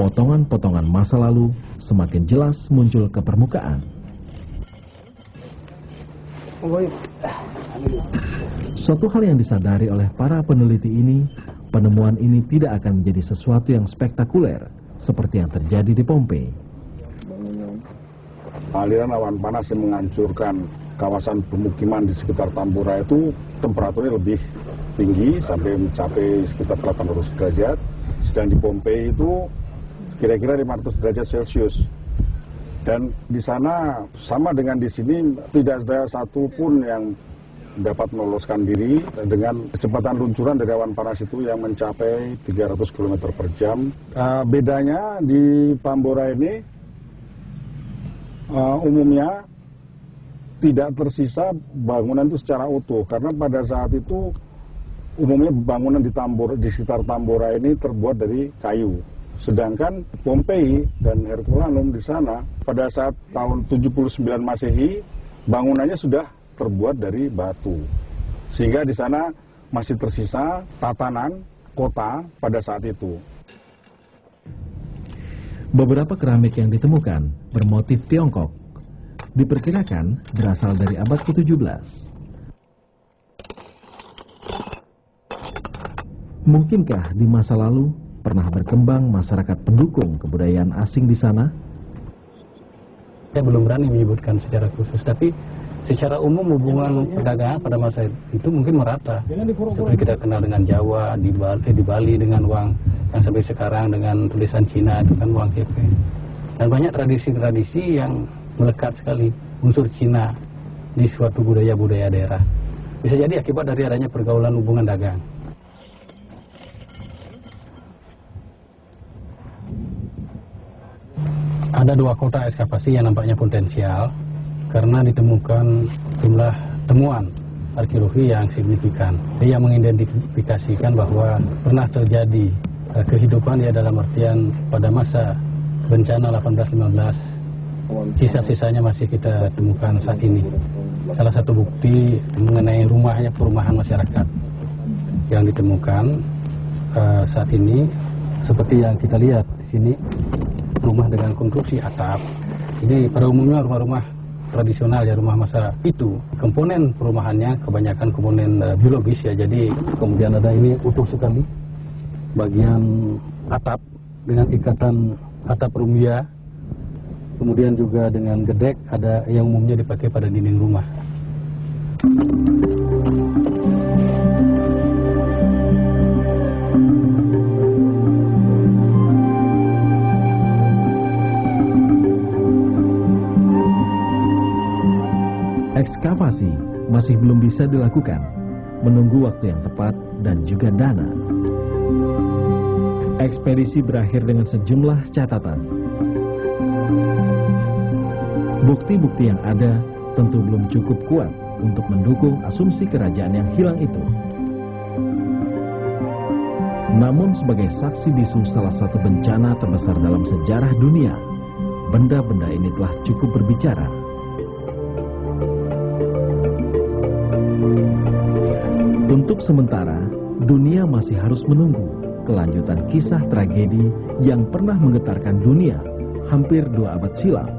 potongan-potongan masa lalu semakin jelas muncul ke permukaan. Suatu hal yang disadari oleh para peneliti ini, penemuan ini tidak akan menjadi sesuatu yang spektakuler seperti yang terjadi di Pompei. Aliran awan panas yang menghancurkan kawasan pemukiman di sekitar Tambora itu temperaturnya lebih tinggi sampai mencapai sekitar 800 derajat. Sedang di Pompei itu kira-kira 500 derajat Celcius. Dan di sana sama dengan di sini tidak ada satupun yang dapat meloloskan diri dengan kecepatan luncuran dari awan panas itu yang mencapai 300 km per jam. Bedanya di Tambora ini umumnya tidak tersisa bangunan itu secara utuh, karena pada saat itu umumnya bangunan di sekitar Tambora ini terbuat dari kayu. Sedangkan Pompei dan Herculaneum di sana pada saat tahun 79 Masehi bangunannya sudah terbuat dari batu. Sehingga di sana masih tersisa tatanan kota pada saat itu. Beberapa keramik yang ditemukan bermotif Tiongkok. Diperkirakan berasal dari abad ke-17. Mungkinkah di masa lalu pernah berkembang masyarakat pendukung kebudayaan asing di sana? Saya belum berani menyebutkan secara khusus, tapi secara umum hubungan perdagangan pada masa itu mungkin merata. Seperti kita kenal dengan Jawa, di Bali dengan uang yang sampai sekarang dengan tulisan Cina itu kan uang kepe. Dan banyak tradisi-tradisi yang melekat sekali unsur Cina di suatu budaya-budaya daerah. Bisa jadi akibat dari adanya pergaulan hubungan dagang. Ada 2 kota ekskavasi yang nampaknya potensial karena ditemukan jumlah temuan arkeologi yang signifikan. Dia mengidentifikasikan bahwa pernah terjadi kehidupan ya dalam artian pada masa bencana 1815. Sisa-sisanya masih kita temukan saat ini. Salah satu bukti mengenai perumahan masyarakat yang ditemukan saat ini seperti yang kita lihat di sini, rumah dengan konstruksi atap. Ini pada umumnya rumah-rumah tradisional ya, rumah masa itu. Komponen perumahannya kebanyakan komponen biologis ya, jadi kemudian ada ini utuh sekali bagian atap dengan ikatan atap rumbia, kemudian juga dengan gedek ada yang umumnya dipakai pada dinding rumah. Ekskavasi masih belum bisa dilakukan, menunggu waktu yang tepat dan juga dana. Ekspedisi berakhir dengan sejumlah catatan. Bukti-bukti yang ada tentu belum cukup kuat untuk mendukung asumsi kerajaan yang hilang itu. Namun sebagai saksi bisu salah satu bencana terbesar dalam sejarah dunia, benda-benda ini telah cukup berbicara. Untuk sementara, dunia masih harus menunggu kelanjutan kisah tragedi yang pernah menggetarkan dunia hampir 2 abad silam.